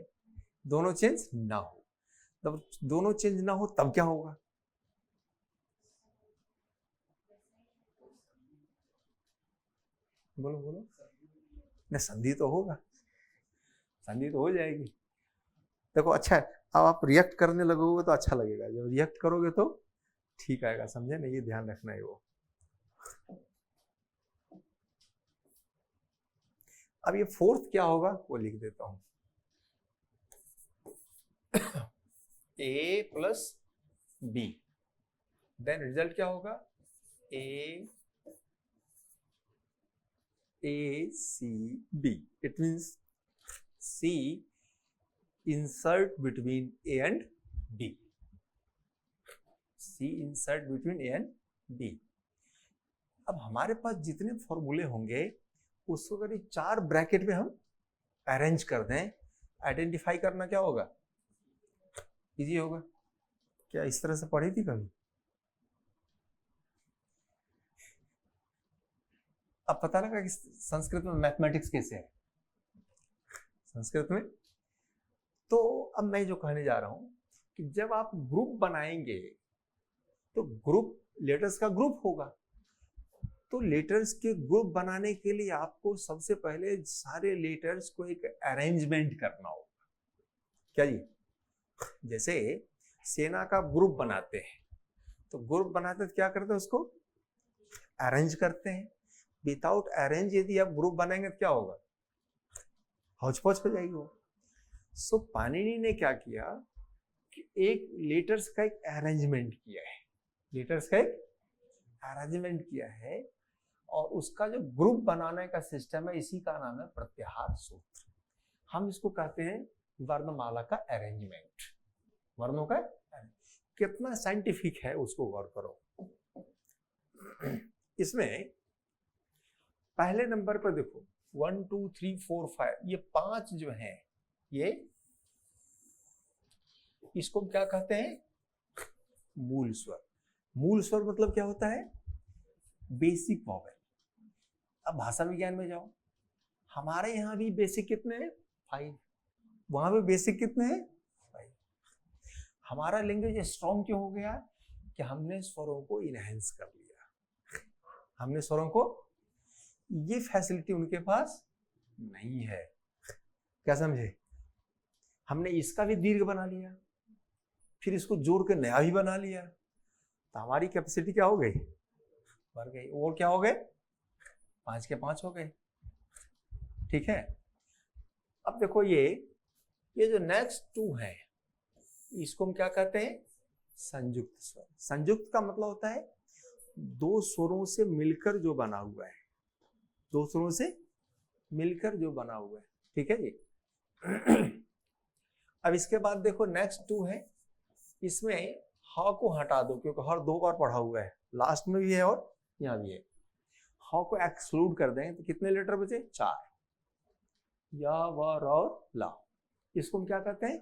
दोनों चेंज ना हो। तब दोनों चेंज ना हो तब क्या होगा? बोलो बोलो। न संधि तो होगा, संधि तो हो जाएगी। देखो अच्छा है, अब आप रिएक्ट करने लगोगे तो अच्छा लगेगा, जब रिएक्ट करोगे तो ठीक आएगा, समझे ना, ये ध्यान रखना है। वो अब ये फोर्थ क्या होगा वो लिख देता हूं, A plus B, then result क्या होगा? A A, C, B. It means C insert between A and B. C insert between A and B. अब हमारे पास जितने फॉर्मूले होंगे उसको अगर 4 ब्रैकेट में हम अरेंज कर दें, आइडेंटिफाई करना क्या होगा? इजी होगा। क्या इस तरह से पढ़ी थी कभी? अब पता लगा कि संस्कृत में मैथमेटिक्स कैसे है संस्कृत में। तो अब मैं जो कहने जा रहा हूं कि जब आप ग्रुप बनाएंगे तो ग्रुप लेटर्स का ग्रुप होगा। तो लेटर्स के ग्रुप बनाने के लिए आपको सबसे पहले सारे लेटर्स को एक अरेंजमेंट करना होगा। क्या जी? जैसे सेना का ग्रुप बनाते हैं तो ग्रुप बनाते तो क्या करते हैं? उसको अरेंज करते हैं। विदाउट अरेंज यदि आप ग्रुप बनाएंगे तो क्या होगा? हौच पौच हो जाएगी वो। सो पाणिनि ने क्या किया कि एक लेटर्स का एक अरेंजमेंट किया है, लेटर्स का एक अरेंजमेंट किया है और उसका जो ग्रुप बनाने का सिस्टम है इसी का नाम है प्रत्याहार सूत्र। हम इसको कहते हैं वर्णमाला का अरेंजमेंट। वर्णों का कितना साइंटिफिक है उसको गौर करो। इसमें पहले नंबर पर देखो 1 2 3 4 5 ये 5 जो हैं ये इसको क्या कहते हैं? मूल स्वर। मूल स्वर मतलब क्या होता है? Basic vowel. अब भाषा विज्ञान में जाओ, हमारे यहां भी बेसिक कितने हैं? 5। वहां भी बेसिक कितने हैं? 5। हमारा लैंग्वेज स्ट्रॉन्ग क्यों हो गया? कि हमने स्वरों को इनहेंस कर लिया। हमने स्वरों को, ये फैसिलिटी उनके पास नहीं है। क्या समझे? हमने इसका भी दीर्घ बना लिया, फिर इसको जोड़ के नया भी बना लिया, तो हमारी कैपेसिटी क्या हो गई? बढ़ गई। और क्या हो गए? 5 के 5 हो गए। ठीक है। अब देखो ये जो नेक्स्ट 2 है इसको हम क्या कहते हैं? संयुक्त स्वर। संयुक्त का मतलब होता है 2 स्वरों से मिलकर जो बना हुआ है, 2 स्वरों से मिलकर जो बना हुआ है। ठीक है जी। अब इसके बाद देखो नेक्स्ट 2 है, इसमें ह को हटा दो क्योंकि हर 2 बार पढ़ा हुआ है, लास्ट में भी है और यहां भी है। ह को एक्सक्लूड कर दें तो कितने लेटर बचे? 4। या, व, र और ला। इसको हम क्या कहते हैं?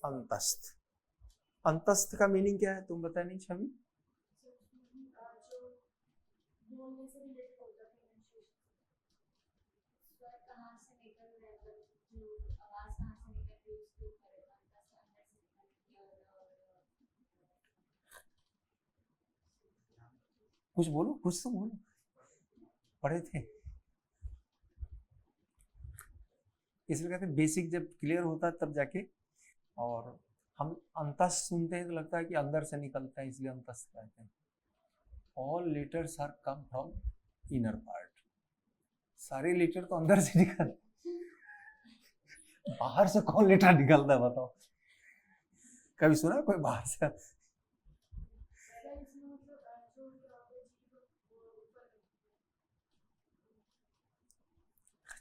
अंतस्थ। अंतस्थ का मीनिंग क्या है तुम बता नहीं छवि? कुछ बोलो, कुछ तो बोलो, पढ़े थे। इसलिए कहते हैं बेसिक जब क्लियर होता है तब जाके। और हम अंतस्थ सुनते हैं तो लगता है कि अंदर से निकलता है, इसलिए अंतस्थ कहते हैं। All letters are come from inner part. सारे लेटर तो अंदर से निकल, बाहर से कौन लेटर निकलता है बताओ? कभी सुना कोई बाहर से?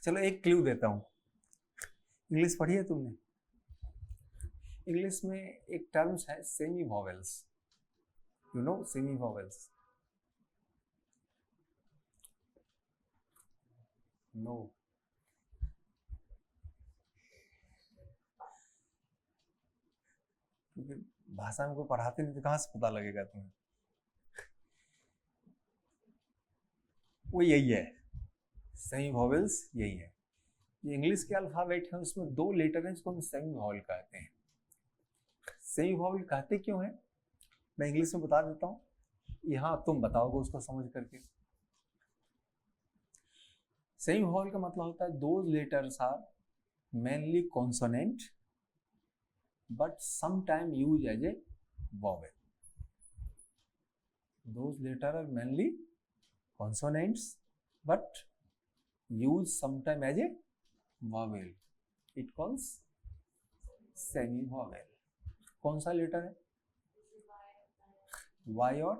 चलो एक क्लू देता हूं। इंग्लिश पढ़ी है तुमने? इंग्लिश में एक टर्म्स है semi vowels. You know semi vowels? No. क्योंकि भाषा में कोई पढ़ाते नहीं तो कहां से पता लगेगा तुम्हें? वो यही है, सेमी वॉवेल्स यही है। ये इंग्लिश के अल्फाबेट है, उसमें 2 लेटर हैं जिसको हम सेमी वॉवेल कहते हैं। सेमी वॉवेल कहते क्यों है मैं इंग्लिश में बता देता हूं, यहां तुम बताओगे उसको समझ करके। सेमी वॉवेल का मतलब होता है those letters are mainly consonant but sometime use as a vowel. Those letter are mainly consonants but use sometime as a vowel, it calls semi vowel. कौन सा लेटर है? वाई और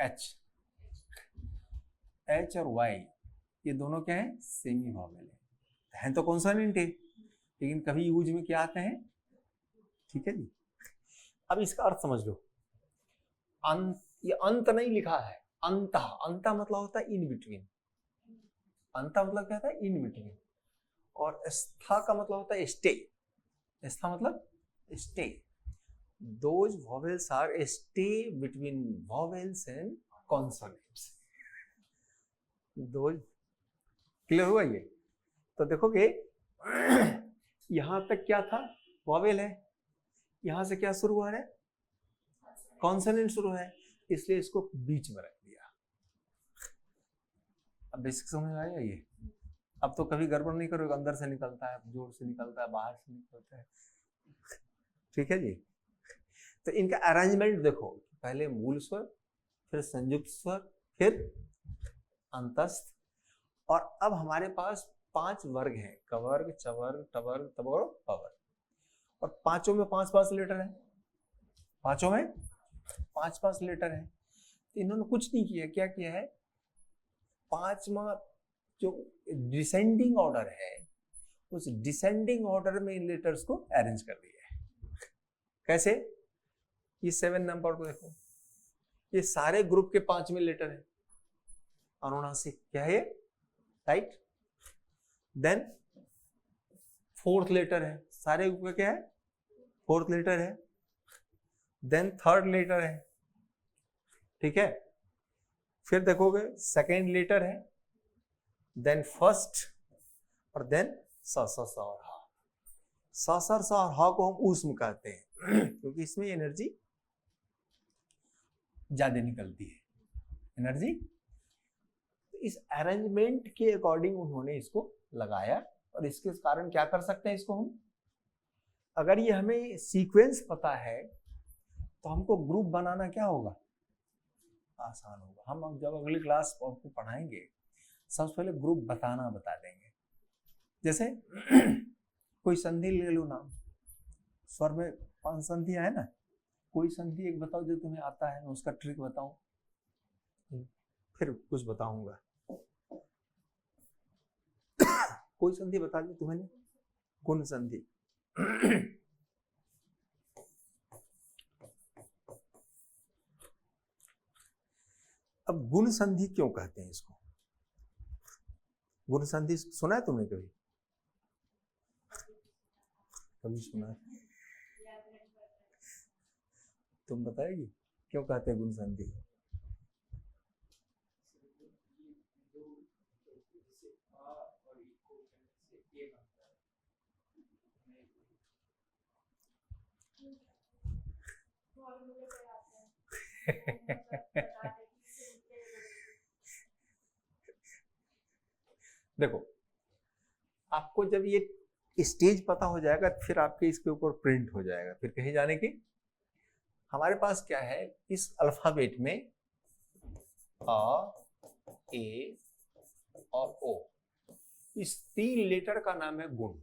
एच, एच और Y ये दोनों क्या है, semi vowel है तो कॉन्सोनेंट है, लेकिन कभी यूज में क्या आते हैं, ठीक है जी। अब इसका अर्थ समझ लो, ये अंत नहीं लिखा है, अंत, अंत मतलब होता है इन बिटवीन, अंत मतलब क्या होता है, इन बिटवीन, और स्था का मतलब होता है स्टे, स्था मतलब stay, those vowels are stay between vowels and consonants, those, clear हुआ ये। तो देखोगे यहां तक क्या था, वॉवेल है, यहां से क्या शुरू हुआ है, कॉन्सोनेंट शुरू है, इसलिए इसको बीच में रख दिया। अब बेसिक समझ में आया ये। अब तो कभी गड़बड़ नहीं करोगे, अंदर से निकलता है, जोर से निकलता है, बाहर से निकलता है, ठीक है जी। तो इनका अरेंजमेंट देखो, पहले मूल स्वर, फिर संयुक्त स्वर, फिर अंतस्थ, और अब हमारे पास 5 वर्ग हैं, कवर्ग, चवर्ग, टवर्ग, तवर्ग, पवर्ग, और पांचों में 5-5 लेटर है, पांचों में 5-5 लेटर है। तो इन्होंने कुछ नहीं किया, क्या किया है, 5वां जो डिसेंडिंग ऑर्डर है, उस डिसेंडिंग ऑर्डर में इन लेटर्स को अरेंज कर दिया है। कैसे, ये 7 नंबर को देखो, ये सारे ग्रुप के 5 में लेटर है, अनुनासिक क्या है, राइट। देन 4th लेटर है, सारे ग्रुप का क्या है, 4th लेटर है। देन 3rd लेटर है, ठीक है। फिर देखोगे 2nd लेटर है, देन 1st, और देन सा सा सा और हा, सा सर सा और हा को हम ऊष्म कहते हैं क्योंकि इसमें एनर्जी ज्यादा निकलती है, एनर्जी। तो इस अरेंजमेंट के अकॉर्डिंग उन्होंने इसको लगाया, और इसके कारण क्या कर सकते हैं इसको हम, अगर ये हमें सीक्वेंस पता है तो हमको ग्रुप बनाना क्या होगा, आसान होगा। हम जब अगली क्लास आपको पढ़ाएंगे, सबसे पहले ग्रुप बताना बता देंगे। जैसे कोई संधि ले लो नाम, स्वर में 5 संधियां है ना, कोई संधि एक बताओ जो तुम्हें आता है, मैं उसका ट्रिक बताऊं, फिर कुछ बताऊंगा। कोई संधि बता दी तुम्हें, गुण संधि अब गुण संधि क्यों कहते हैं इसको, गुण संधि सुना है तुमने कभी, कभी सुना है, तुम बताएगी क्यों कहते हैं गुण संधि। देखो, आपको जब ये स्टेज पता हो जाएगा, फिर आपके इसके ऊपर प्रिंट हो जाएगा, फिर कहीं जाने की। हमारे पास क्या है, इस अल्फाबेट में अ, ए और ओ, इस 3 लेटर का नाम है गुण।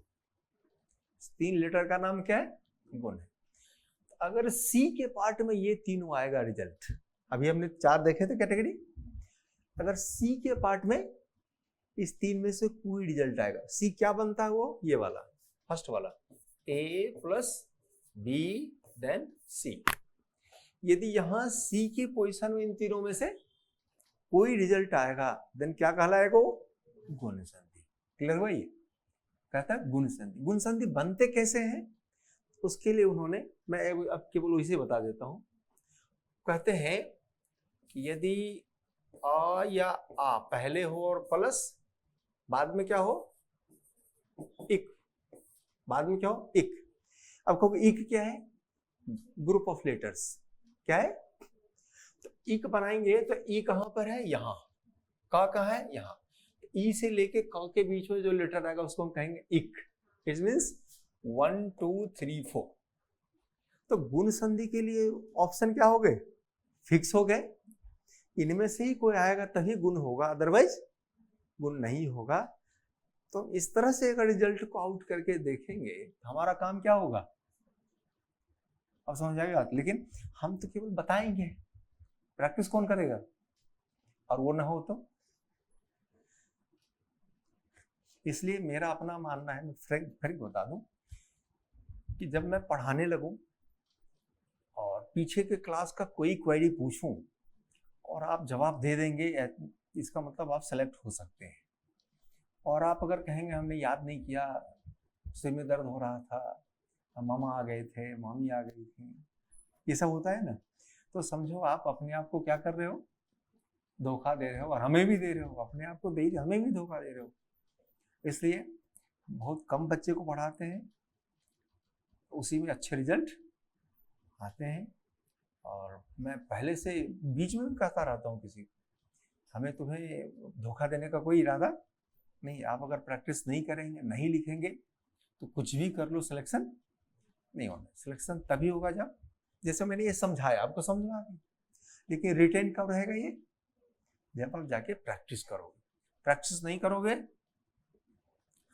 3 लेटर का नाम क्या है, गुण है। अगर सी के पार्ट में ये तीनों आएगा रिजल्ट, अभी हमने 4 देखे थे कैटेगरी, अगर सी के पार्ट में इस 3 में से कोई रिजल्ट आएगा, सी क्या बनता है, वो ये वाला फर्स्ट वाला, ए प्लस बी देन सी। यदि यहां सी की पोजीशन में इन तीनों में से कोई रिजल्ट आएगा, देन क्या कहलाएगा, वो गुण संधि। क्लियर हुआ, ये कहता है गुण संधि। गुण संधि बनते कैसे हैं, उसके लिए उन्होंने, मैं अब केवल इसे बता देता हूं। कहते हैं कि यदि आ या आ पहले हो और प्लस बाद में क्या हो, इक, बाद में क्या हो, इक। अब कहो इक क्या है, ग्रुप ऑफ लेटर्स, क्या है, तो इक बनाएंगे तो ई कहां पर है, यहां, का कहां है, यहां, ई से लेके क के बीच में जो लेटर आएगा उसको हम कहेंगे इक। It means 1 2 3 4। तो गुण संधि के लिए ऑप्शन क्या हो गए, फिक्स हो गए, इनमें से ही कोई आएगा तभी गुण होगा, अदरवाइज गुण नहीं होगा। तो इस तरह से अगर रिजल्ट को आउट करके देखेंगे, हमारा काम क्या होगा, अब समझ आएगा। लेकिन हम तो केवल बताएंगे, प्रैक्टिस कौन करेगा? और वो ना हो तो? इसलिए मेरा अपना मानना है, मैं फ्रैंक बता दूं कि जब मैं पढ़ाने लगूं और पीछे के क्लास का कोई क्वेरी पूछूं और आप जवाब दे देंगे, इसका मतलब आप सेलेक्ट हो सकते हैं। और आप अगर कहेंगे हमने याद नहीं किया, सिर में दर्द हो रहा था, मामा आ गए थे, मामी आ गई थी, ये सब होता है ना, तो समझो आप अपने आप को क्या कर रहे हो? धोखा दे रहे हो, और हमें भी दे रहे हो, अपने आप को दे हमें भी धोखा दे रहे हो। इसलिए बहुत कम बच्चे को पढ़ाते हैं, उसी में अच्छे रिजल्ट आते हैं। और मैं पहले से बीच में भी कहता रहता हूँ किसी को, हमें तुम्हें धोखा देने का कोई इरादा नहीं। आप अगर प्रैक्टिस नहीं करेंगे, नहीं लिखेंगे, तो कुछ भी कर लो, सिलेक्शन नहीं होना। सिलेक्शन तभी होगा जब, जैसे मैंने ये समझाया, आपको समझ में आ गई। लेकिन रिटेन कब रहेगा ये? जब आप जाके प्रैक्टिस करोगे। प्रैक्टिस नहीं करोगे,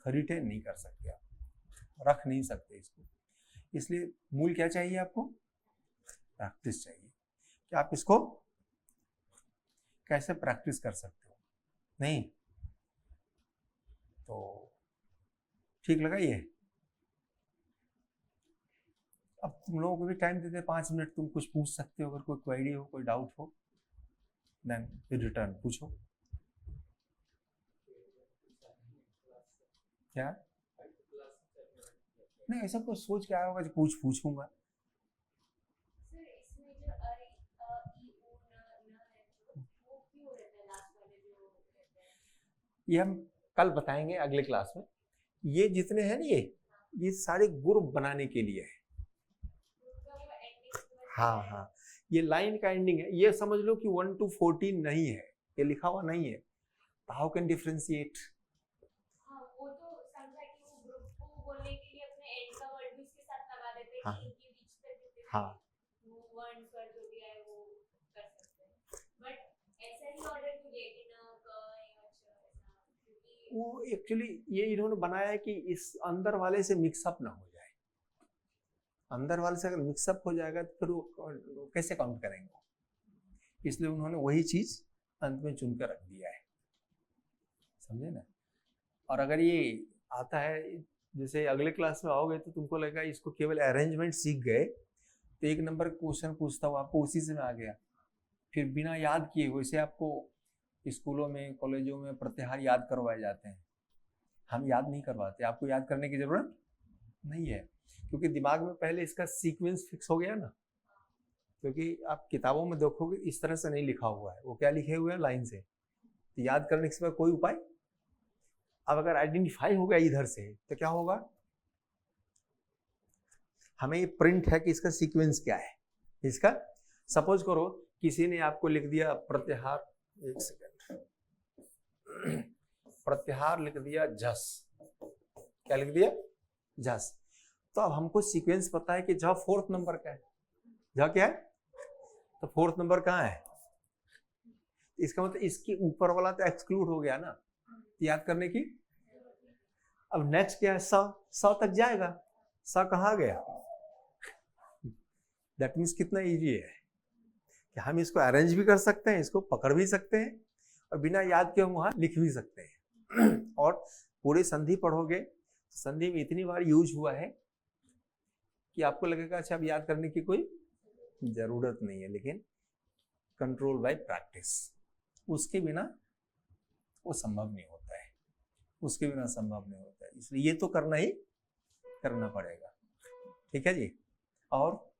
रिटेन नहीं कर सकते, आप रख नहीं सकते इसको। इसलिए मूल क्या चाहिए आपको? प्रैक्टिस चाहिए कि आप इसको कैसे प्रैक्टिस कर सकते हो। नहीं तो ठीक लगा ये? अब तुम लोगों को भी टाइम देते 5 मिनट, तुम कुछ पूछ सकते हो, अगर कोई क्वेरी हो, कोई डाउट हो, देन फिर रिटर्न पूछो। क्या नहीं, ऐसा कुछ सोच के आया होगा जो पूछूंगा। ये हम कल बताएंगे अगले क्लास में। ये जितने हैं ना, ये सारे ग्रुप बनाने के लिए है। हाँ हाँ, ये लाइन का एंडिंग है। ये समझ लो कि 1 to 14 नहीं है, ये लिखा हुआ नहीं है। How can differentiate? वो तो समझा कि वो ग्रुप को बोलने के लिए अपने एंड का वर्ड भी इसके साथ लगा देते हैं कि इनके बीच पे हाँ वो वर्ड पर जो भी है वो कर सकते हैं। बट ऐसा ही ऑर्डर क्यों दिया कि ना क्योंकि वो एक्चुअली ये इन्होंने बनाया है कि इस अंदर वाले से मिक्सअप ना हो जाए। अंदर वाले से अगर मिक्सअप हो जाएगा तो फिर वो कैसे काउंट करेंगे? इसलिए उन्होंने वही चीज अंत में चुनकर रख दिया है, समझे ना। और अगर ये आता है, जैसे अगले क्लास में आओगे तो तुमको लगेगा इसको केवल अरेंजमेंट सीख गए, तो 1 नंबर क्वेश्चन पूछता हूँ आपको, उसी से में आ गया, फिर बिना याद किए। वैसे आपको स्कूलों में, कॉलेजों में प्रत्याहार याद करवाए जाते हैं, हम याद नहीं करवाते। आपको याद करने की जरूरत नहीं है, क्योंकि दिमाग में पहले इसका सीक्वेंस फिक्स हो गया ना। क्योंकि आप किताबों में देखोगे इस तरह से नहीं लिखा हुआ है, वो क्या लिखे हुए हैं? लाइन से। तो याद करने के सिवा कोई उपाय। अब अगर आइडेंटिफाई हो गया इधर से तो क्या होगा? हमें ये प्रिंट है कि इसका सीक्वेंस क्या है। इसका सपोज करो किसी ने आपको लिख दिया प्रत्याहार, 1 सेकंड, प्रत्याहार लिख दिया जस। क्या लिख दिया? जस। तो अब हमको सीक्वेंस पता है कि जहाँ 4th नंबर का है। जहाँ क्या है? तो 4th नंबर कहाँ है? इसका मतलब इसके ऊपर वाला तो एक्सक्लूड हो गया ना, याद करने की। अब नेक्स्ट क्या है? स तक जाएगा। स कहाँ गया? दैट मीन्स कितना इजी है कि हम इसको अरेंज भी कर सकते हैं, इसको पकड़ भी सकते हैं, और बिना याद के हम वहां लिख भी सकते हैं। और पूरी संधि पढ़ोगे, संधि में इतनी बार यूज हुआ है कि आपको लगेगा अच्छा अब याद करने की कोई जरूरत नहीं है। लेकिन कंट्रोल बाय प्रैक्टिस, उसके बिना वो संभव नहीं होता है, उसके बिना संभव नहीं होता है। इसलिए ये तो करना ही करना पड़ेगा। ठीक है जी। और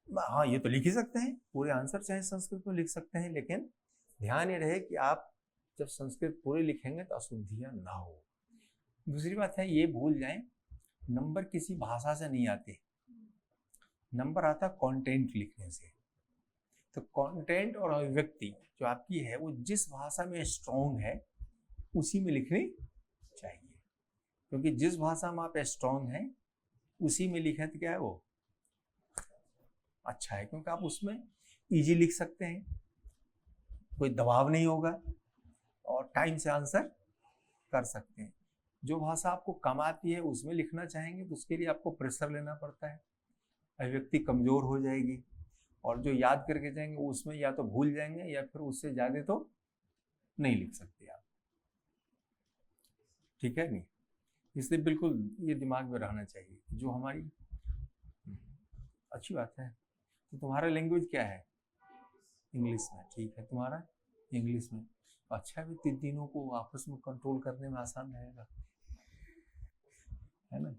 हाँ, ये तो लिख ही सकते हैं, पूरे आंसर चाहे संस्कृत में लिख सकते हैं, लेकिन ध्यान ये रहे कि आप जब संस्कृत पूरे लिखेंगे तो अशुद्धियां ना हो। दूसरी बात है, ये भूल जाएं, नंबर किसी भाषा से नहीं आते, नंबर आता कंटेंट लिखने से। तो कंटेंट और अभिव्यक्ति जो आपकी है वो जिस भाषा में स्ट्रॉन्ग है उसी में लिखनी चाहिए, क्योंकि जिस भाषा में आप स्ट्रॉन्ग हैं उसी में लिखें तो क्या है वो अच्छा है, क्योंकि आप उसमें इजी लिख सकते हैं, कोई दबाव नहीं होगा और टाइम से आंसर कर सकते हैं। जो भाषा आपको कम आती है उसमें लिखना चाहेंगे तो उसके लिए आपको प्रेशर लेना पड़ता है, अभिव्यक्ति कमजोर हो जाएगी, और जो याद करके जाएंगे उसमें या तो भूल जाएंगे या फिर उससे ज्यादा तो नहीं लिख सकते आप। ठीक है नहीं, इसलिए बिल्कुल ये दिमाग में रहना चाहिए जो हमारी अच्छी बात है। तो तुम्हारा लैंग्वेज क्या है? इंग्लिश में, ठीक है, तुम्हारा इंग्लिश में, अच्छा भी, तीनों को आपस में कंट्रोल करने में आसान रहेगा, है ना।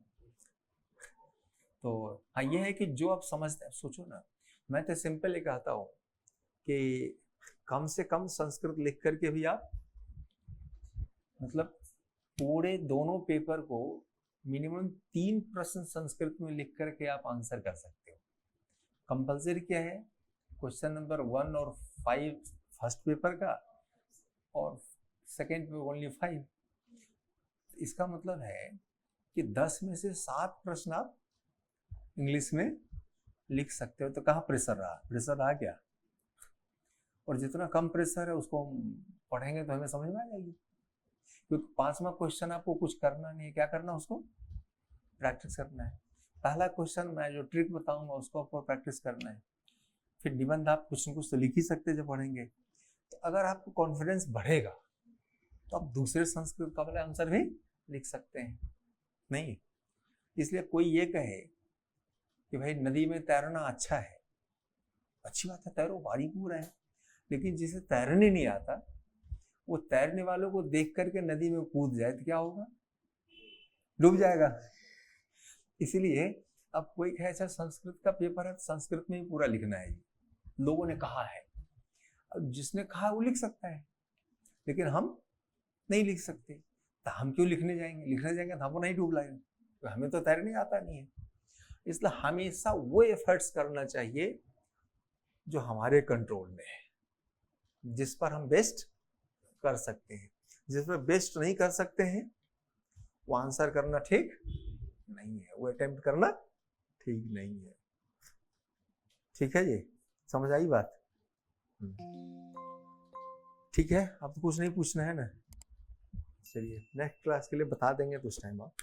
तो हाँ, ये है कि जो आप समझते हैं, सोचो ना, मैं तो सिंपल ही कहता हूँ कि कम से कम संस्कृत लिख करके भी आप मतलब पूरे दोनों पेपर को मिनिमम 3 प्रश्न संस्कृत में लिख करके आप आंसर कर सकते हो। कंपलसरी क्या है? क्वेश्चन नंबर 1 और 5 फर्स्ट पेपर का और सेकेंड पेपर ओनली 5। इसका मतलब है कि 10 में से 7 प्रश्न आप इंग्लिश में लिख सकते हो। तो कहाँ प्रेशर रहा? प्रेशर रहा क्या? और जितना कम प्रेशर है उसको हम पढ़ेंगे तो हमें समझ में आ जाएगी, क्योंकि 5वां क्वेश्चन आपको कुछ करना नहीं है। क्या करना? उसको प्रैक्टिस करना है। पहला क्वेश्चन मैं जो ट्रिक बताऊंगा उसको आपको प्रैक्टिस करना है। फिर निबंध आप कुछ न कुछ तो लिख ही सकते हैं जब पढ़ेंगे। तो अगर आपको कॉन्फिडेंस बढ़ेगा तो आप दूसरे संस्कृत का वाला आंसर भी लिख सकते हैं। नहीं, इसलिए कोई ये कहे कि भाई नदी में तैरना अच्छा है, अच्छी बात है, तैरो, पानी पूरा है, लेकिन जिसे तैरने नहीं आता वो तैरने वालों को देख करके नदी में कूद जाए तो क्या होगा? डूब जाएगा। इसीलिए अब कोई कहे अच्छा संस्कृत का पेपर है तो संस्कृत में ही पूरा लिखना है, लोगों ने कहा है। अब जिसने कहा वो लिख सकता है, लेकिन हम नहीं लिख सकते, तो हम क्यों लिखने जाएंगे? लिखने जाएंगे तो हमको नहीं डूब लाएंगे, तो हमें तो तैरने आता नहीं है। इसलिए हमेशा वो एफर्ट्स करना चाहिए जो हमारे कंट्रोल में है, जिस पर हम बेस्ट कर सकते हैं। जिस पर बेस्ट नहीं कर सकते हैं वो आंसर करना ठीक नहीं है, वो अटेम्प्ट करना ठीक नहीं है। ठीक है, ये समझ आई बात? ठीक है, अब तो कुछ नहीं पूछना है ना। चलिए नेक्स्ट क्लास के लिए बता देंगे तो उस टाइम आप